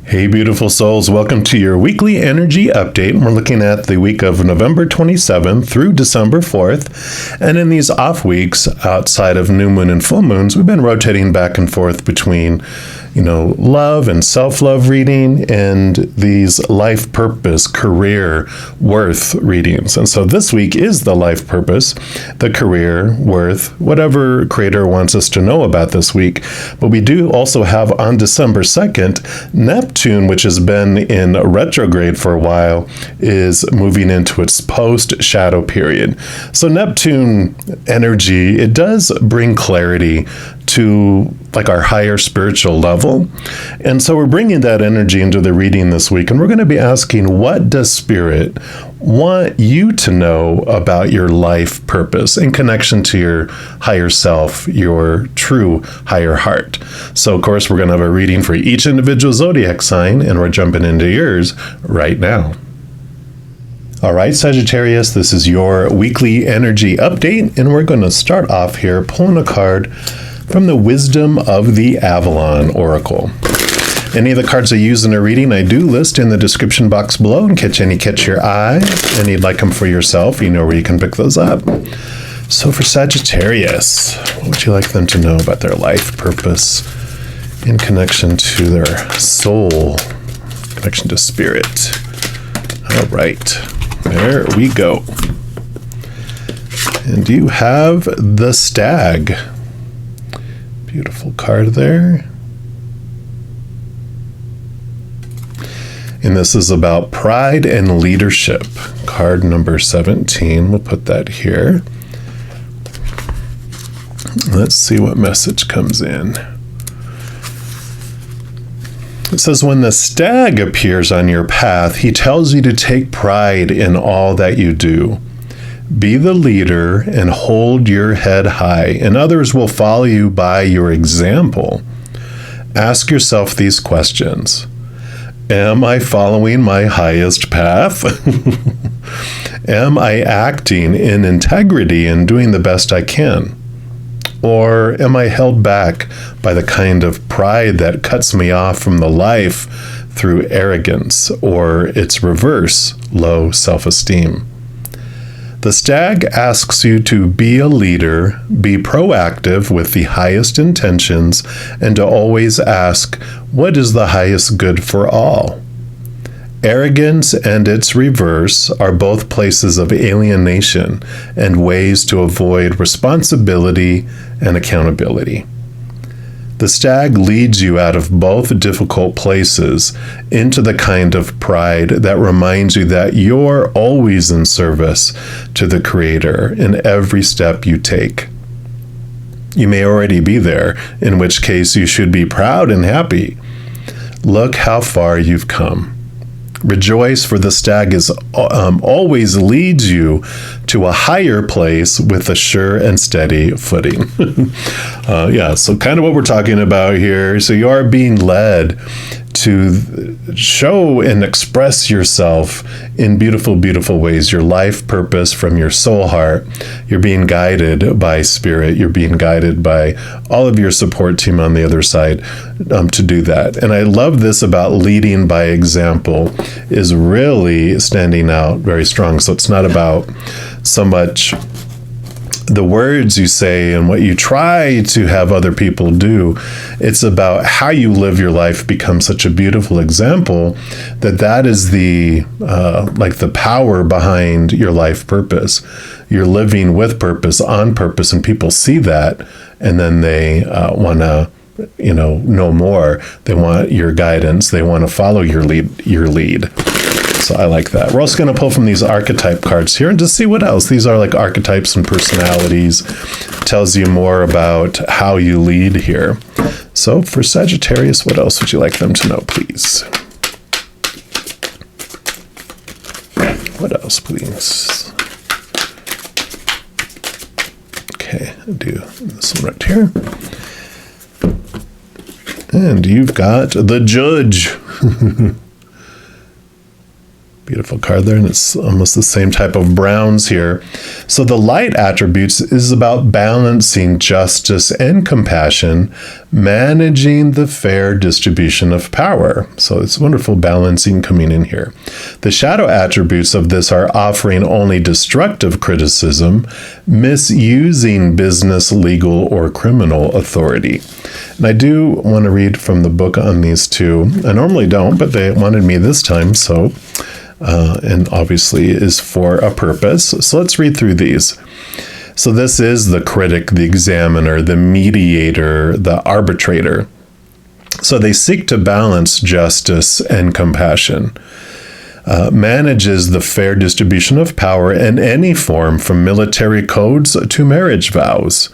Hey, beautiful souls. Welcome to your weekly energy update. We're looking at the week of November 27th through December 4th. And in these off weeks, outside of new moon and full moons, we've been rotating back and forth between, love and self-love reading and these life purpose, career, worth readings. And so this week is the life purpose, the career, worth, whatever creator wants us to know about this week. But we do also have on December 2nd, Neptune, which has been in retrograde for a while, is moving into its post-shadow period. So Neptune energy, it does bring clarity to like our higher spiritual level. And so we're bringing that energy into the reading this week, and we're going to be asking, what does Spirit want you to know about your life purpose in connection to your higher self, your true higher heart? So of course, we're going to have a reading for each individual zodiac sign, and we're jumping into yours right now. All right, Sagittarius, this is your weekly energy update, and we're going to start off here pulling a card from the Wisdom of the Avalon Oracle. Any of the cards I use in a reading, I do list in the description box below and catch your eye, and you'd like them for yourself, you know where you can pick those up. So for Sagittarius, what would you like them to know about their life purpose in connection to their soul, connection to spirit? All right, there we go. And you have the Stag. Beautiful card there. And this is about pride and leadership. Card number 17. We'll put that here. Let's see what message comes in. It says, when the stag appears on your path, he tells you to take pride in all that you do. Be the leader and hold your head high, and others will follow you by your example. Ask yourself these questions. Am I following my highest path? Am I acting in integrity and doing the best I can? Or am I held back by the kind of pride that cuts me off from the life through arrogance, or its reverse, low self-esteem? The stag asks you to be a leader, be proactive with the highest intentions, and to always ask, what is the highest good for all? Arrogance and its reverse are both places of alienation and ways to avoid responsibility and accountability. The stag leads you out of both difficult places into the kind of pride that reminds you that you're always in service to the Creator in every step you take. You may already be there, in which case you should be proud and happy. Look how far you've come. Rejoice, for the stag always leads you to a higher place with a sure and steady footing. So kind of what we're talking about here. So you are being led to show and express yourself in beautiful, beautiful ways. Your life purpose from your soul heart. You're being guided by spirit. You're being guided by all of your support team on the other side to do that. And I love this about leading by example is really standing out very strong. So it's not about so much the words you say and what you try to have other people do. It's about how you live your life becomes such a beautiful example that is the the power behind your life purpose. You're living with purpose, on purpose, and people see that, and then they want to know more. They want your guidance. They want to follow your lead. So I like that. We're also going to pull from these archetype cards here and just see what else. These are like archetypes and personalities. Tells you more about how you lead here. So for Sagittarius, what else would you like them to know, please? What else, please? Okay, I'll do this one right here. And you've got the Judge. Beautiful card there, and it's almost the same type of browns here. So the light attributes is about balancing justice and compassion, managing the fair distribution of power. So it's wonderful balancing coming in here. The shadow attributes of this are offering only destructive criticism, misusing business, legal, or criminal authority. And I do want to read from the book on these two. I normally don't, but they wanted me this time, so and obviously is for a purpose. So let's read through these. So this is the critic, the examiner, the mediator, the arbitrator. So they seek to balance justice and compassion, manages the fair distribution of power in any form, from military codes to marriage vows.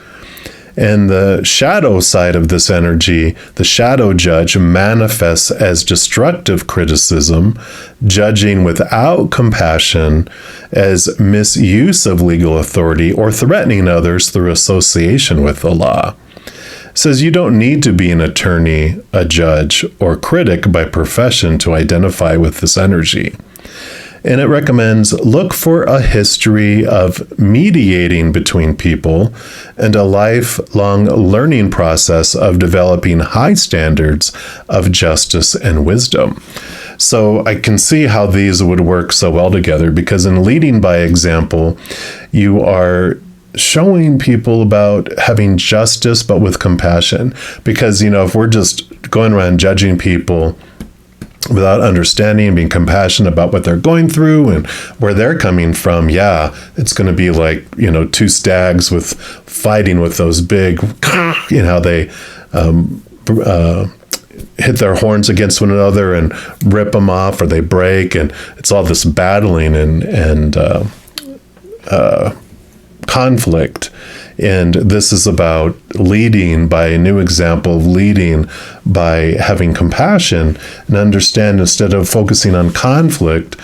And the shadow side of this energy, the shadow judge, manifests as destructive criticism, judging without compassion, as misuse of legal authority, or threatening others through association with the law. It says you don't need to be an attorney, a judge, or critic by profession to identify with this energy. And it recommends look for a history of mediating between people and a lifelong learning process of developing high standards of justice and wisdom. So I can see how these would work so well together, because in leading by example, you are showing people about having justice, but with compassion. Because, if we're just going around judging people without understanding and being compassionate about what they're going through and where they're coming from, it's going to be like, two stags with fighting with those big, they hit their horns against one another and rip them off, or they break, and it's all this battling and conflict. And this is about leading by a new example, leading by having compassion and understand, instead of focusing on conflict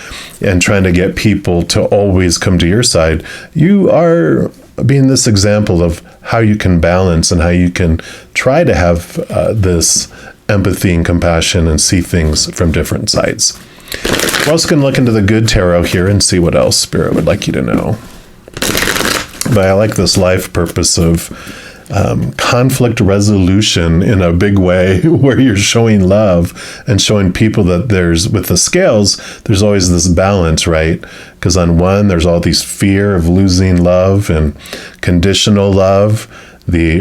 and trying to get people to always come to your side, you are being this example of how you can balance and how you can try to have this empathy and compassion and see things from different sides. We're also going to look into the good tarot here and see what else Spirit would like you to know. But I like this life purpose of conflict resolution in a big way, where you're showing love and showing people that with the scales, there's always this balance, right? Because on one, there's all these fear of losing love and conditional love,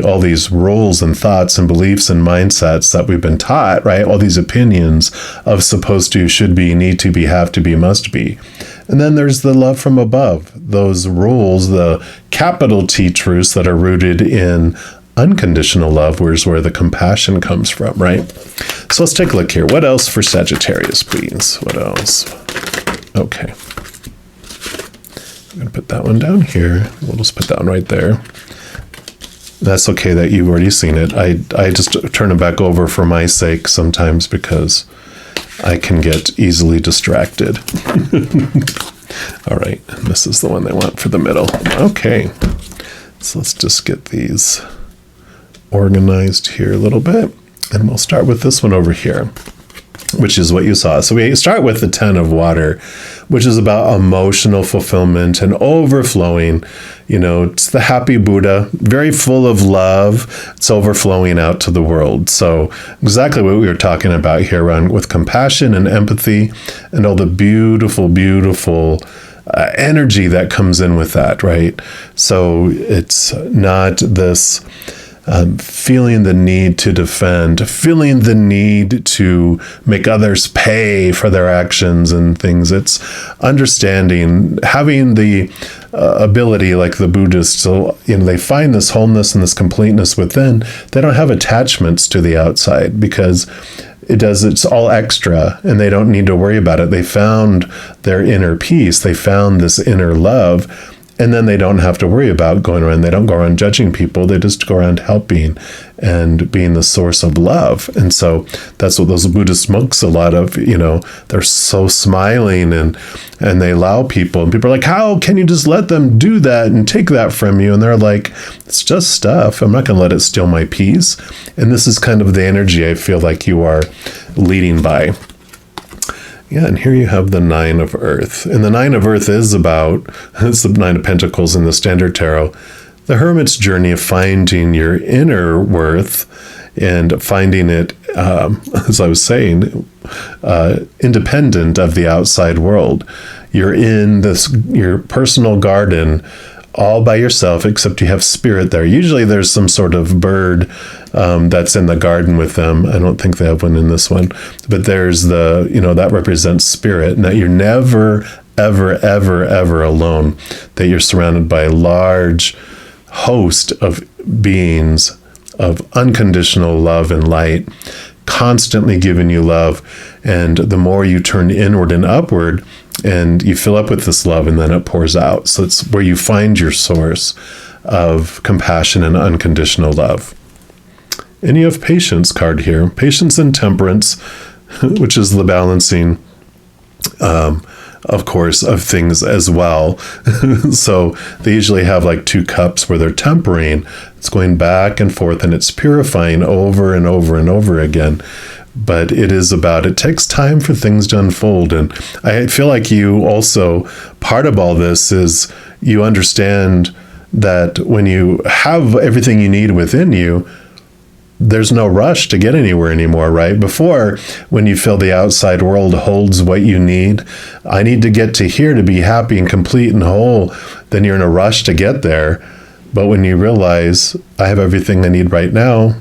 all these rules and thoughts and beliefs and mindsets that we've been taught, right? All these opinions of supposed to, should be, need to be, have to be, must be. And then there's the love from above, those rules, the capital T truths that are rooted in unconditional love, where's where the compassion comes from, right? So let's take a look here. What else for Sagittarius, please? What else? Okay. I'm going to put that one down here. We'll just put that one right there. That's okay that you've already seen it. I just turn it back over for my sake sometimes, because I can get easily distracted. All right, and this is the one they want for the middle. Okay, so let's just get these organized here a little bit, and we'll start with this one over here, which is what you saw. So we start with the 10 of water, which is about emotional fulfillment and overflowing. It's the happy Buddha, very full of love. It's overflowing out to the world. So exactly what we were talking about here with compassion and empathy and all the beautiful, beautiful energy that comes in with that, right? So it's not this feeling the need to defend, feeling the need to make others pay for their actions and things. It's understanding, having the ability, like the Buddhists, so they find this wholeness and this completeness within. They don't have attachments to the outside, because it's all extra and they don't need to worry about it. They found their inner peace. They found this inner love. And then they don't have to worry about going around. They don't go around judging people. They just go around helping and being the source of love. And so that's what those Buddhist monks, a lot of, they're so smiling and they allow people. And people are like, how can you just let them do that and take that from you? And they're like, it's just stuff. I'm not going to let it steal my peace. And this is kind of the energy I feel like you are leading by. Yeah, and here you have the Nine of Earth. And the Nine of Earth is about, it's the Nine of Pentacles in the Standard Tarot, the Hermit's journey of finding your inner worth and finding it, as I was saying, independent of the outside world. You're in your personal garden all by yourself, except you have spirit there. Usually there's some sort of bird that's in the garden with them. I don't think they have one in this one, but there's that represents spirit, and that you're never, ever, ever, ever alone, that you're surrounded by a large host of beings of unconditional love and light, constantly giving you love. And the more you turn inward and upward, and you fill up with this love, and then it pours out. So it's where you find your source of compassion and unconditional love. And you have Patience card here. Patience and Temperance, which is the balancing, of course, of things as well. So they usually have like two cups where they're tempering. It's going back and forth, and it's purifying over and over and over again. But it takes time for things to unfold. And I feel like you also, part of all this is you understand that when you have everything you need within you, there's no rush to get anywhere anymore, right? Before, when you feel the outside world holds what you need, I need to get to here to be happy and complete and whole, then you're in a rush to get there. But when you realize, I have everything I need right now,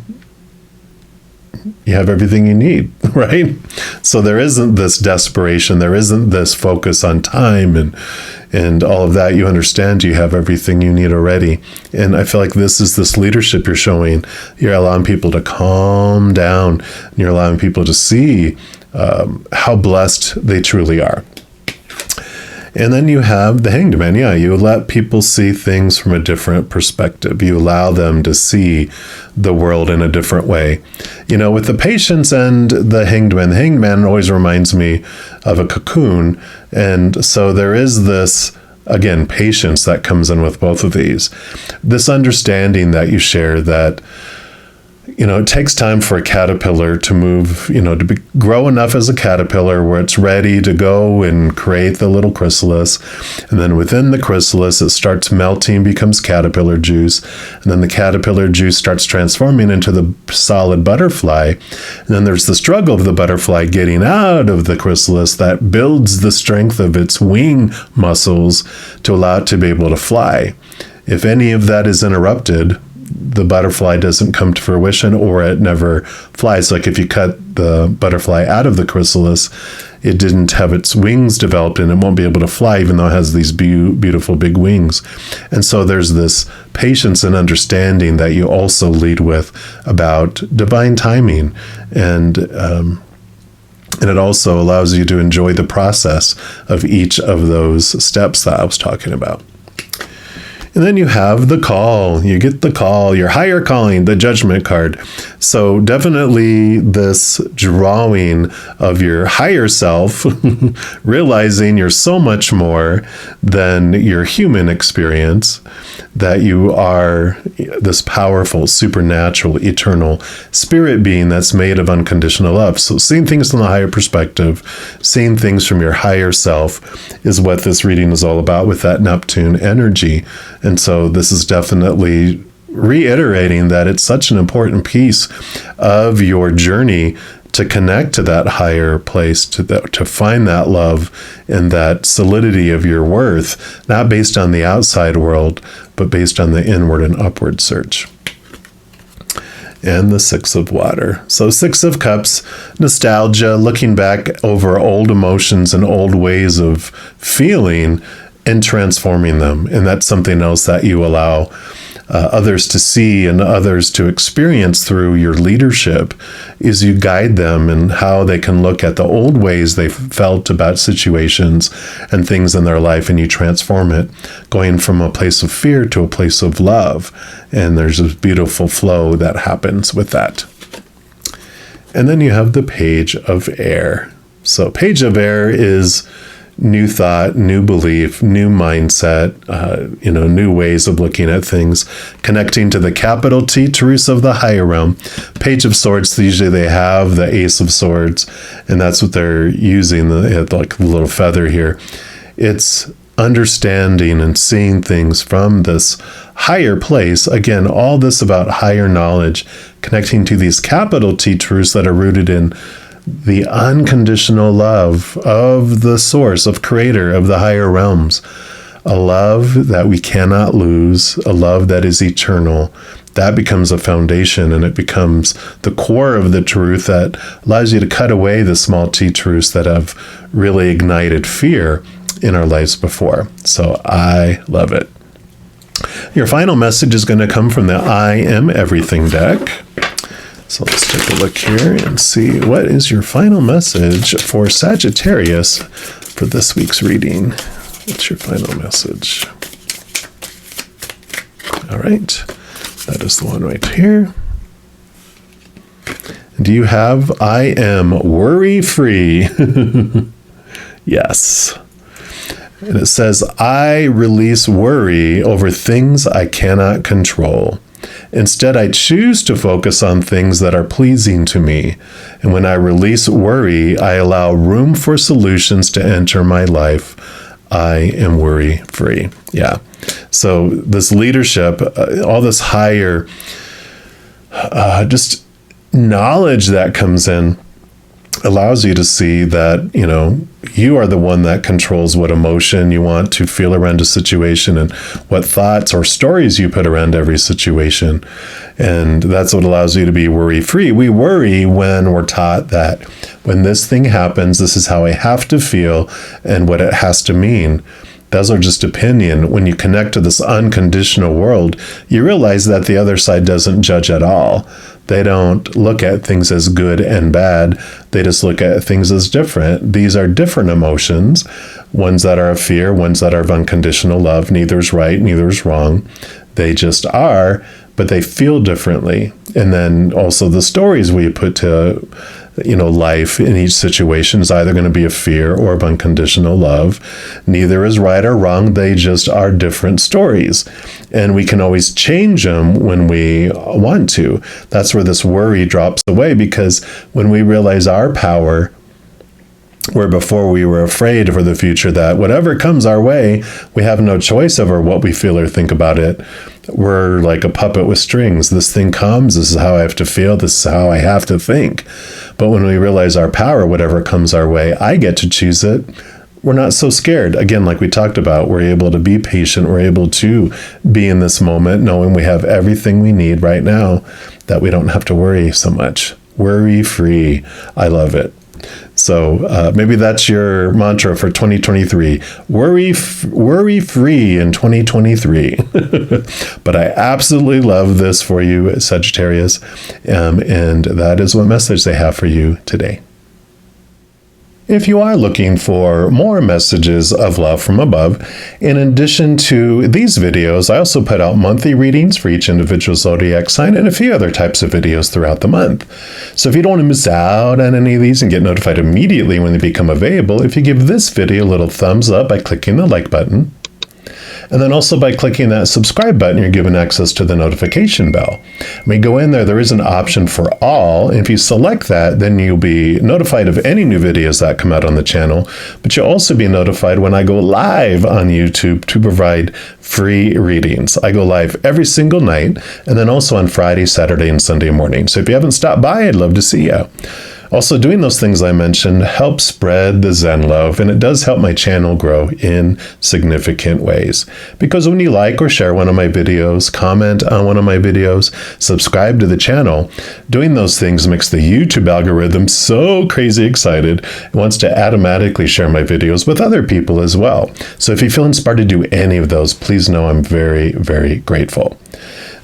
you have everything you need, right? So there isn't this desperation, there isn't this focus on time and all of that. You understand you have everything you need already. And I feel like this leadership you're showing. You're allowing people to calm down, and you're allowing people to see how blessed they truly are. And then you have the Hanged Man. Yeah, you let people see things from a different perspective. You allow them to see the world in a different way. With the Patience and the Hanged Man always reminds me of a cocoon. And so there is this, again, patience that comes in with both of these. This understanding that you share that, it takes time for a caterpillar to move, grow enough as a caterpillar where it's ready to go and create the little chrysalis. And then within the chrysalis, it starts melting, becomes caterpillar juice. And then the caterpillar juice starts transforming into the solid butterfly. And then there's the struggle of the butterfly getting out of the chrysalis that builds the strength of its wing muscles to allow it to be able to fly. If any of that is interrupted, the butterfly doesn't come to fruition, or it never flies. Like if you cut the butterfly out of the chrysalis, it didn't have its wings developed, and it won't be able to fly, even though it has these beautiful big wings. And so there's this patience and understanding that you also lead with about divine timing. And it also allows you to enjoy the process of each of those steps that I was talking about. And then you have the call. You get the call, your higher calling, the Judgment card. So definitely this drawing of your higher self, realizing you're so much more than your human experience, that you are this powerful, supernatural, eternal spirit being that's made of unconditional love. So seeing things from the higher perspective, seeing things from your higher self is what this reading is all about with that Neptune energy. And so this is definitely reiterating that it's such an important piece of your journey to connect to that higher place, to find that love and that solidity of your worth, not based on the outside world, but based on the inward and upward search. And the Six of Water. So Six of Cups, nostalgia, looking back over old emotions and old ways of feeling and transforming them. And that's something else that you allow others to see and others to experience through your leadership, is you guide them in how they can look at the old ways they felt about situations and things in their life, and you transform it, going from a place of fear to a place of love. And there's a beautiful flow that happens with that. And then you have the Page of Air. So Page of Air is new thought, new belief, new mindset, new ways of looking at things, connecting to the capital T truths of the higher realm. Page of Swords, usually they have the Ace of Swords, and that's what they're using, like the little feather here. It's understanding and seeing things from this higher place. Again, all this about higher knowledge, connecting to these capital T truths that are rooted in the unconditional love of the source, of creator, of the higher realms. A love that we cannot lose, a love that is eternal. That becomes a foundation, and it becomes the core of the truth that allows you to cut away the small T truths that have really ignited fear in our lives before. So I love it. Your final message is going to come from the I Am Everything deck. So let's take a look here and see what is your final message for Sagittarius for this week's reading. What's your final message? All right, that is the one right here. Do you have I am worry-free? Yes. And it says, I release worry over things I cannot control. Instead, I choose to focus on things that are pleasing to me. And when I release worry, I allow room for solutions to enter my life. I am worry-free. Yeah. So this leadership, all this higher, just knowledge that comes in, allows you to see that, you are the one that controls what emotion you want to feel around a situation and what thoughts or stories you put around every situation. And that's what allows you to be worry-free. We worry when we're taught that when this thing happens, this is how I have to feel and what it has to mean. Those are just opinion. When you connect to this unconditional world, you realize that the other side doesn't judge at all. They don't look at things as good and bad. They just look at things as different. These are different emotions, ones that are of fear, ones that are of unconditional love. Neither is right, neither is wrong. They just are, but they feel differently. And then also the stories we put to life in each situation is either going to be of fear or of unconditional love. Neither is right or wrong. They just are different stories. And we can always change them when we want to. That's where this worry drops away, because when we realize our power, where before we were afraid for the future, that whatever comes our way, we have no choice over what we feel or think about it. We're like a puppet with strings. This thing comes, this is how I have to feel, this is how I have to think. But when we realize our power, whatever comes our way, I get to choose it. We're not so scared. Again, like we talked about, we're able to be patient. We're able to be in this moment, knowing we have everything we need right now, that we don't have to worry so much. Worry-free. I love it. So maybe that's your mantra for 2023. Worry-free in 2023. But I absolutely love this for you, Sagittarius. And that is what message they have for you today. If you are looking for more messages of love from above, in addition to these videos, I also put out monthly readings for each individual zodiac sign and a few other types of videos throughout the month. So if you don't want to miss out on any of these and get notified immediately when they become available, if you give this video a little thumbs up by clicking the like button, and then also by clicking that subscribe button, you're given access to the notification bell. When you go in there is an option for all. And if you select that, then you'll be notified of any new videos that come out on the channel. But you'll also be notified when I go live on YouTube to provide free readings. I go live every single night, and then also on Friday, Saturday, and Sunday morning. So if you haven't stopped by, I'd love to see you. Also, doing those things I mentioned helps spread the Zen love, and it does help my channel grow in significant ways. Because when you like or share one of my videos, comment on one of my videos, subscribe to the channel, doing those things makes the YouTube algorithm so crazy excited. It wants to automatically share my videos with other people as well. So if you feel inspired to do any of those, please know I'm very, very grateful.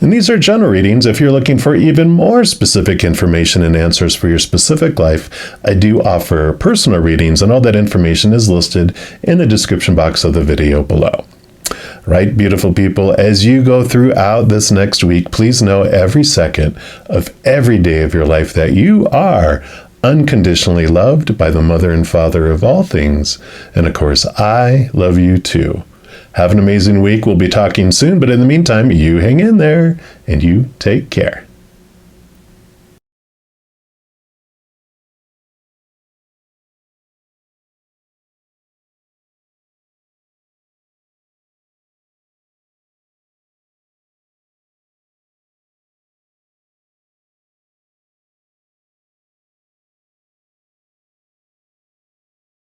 And these are general readings. If you're looking for even more specific information and answers for your specific life, I do offer personal readings, and all that information is listed in the description box of the video below. Right, beautiful people, as you go throughout this next week, please know every second of every day of your life that you are unconditionally loved by the mother and father of all things. And of course, I love you too. Have an amazing week. We'll be talking soon, but in the meantime, you hang in there and you take care.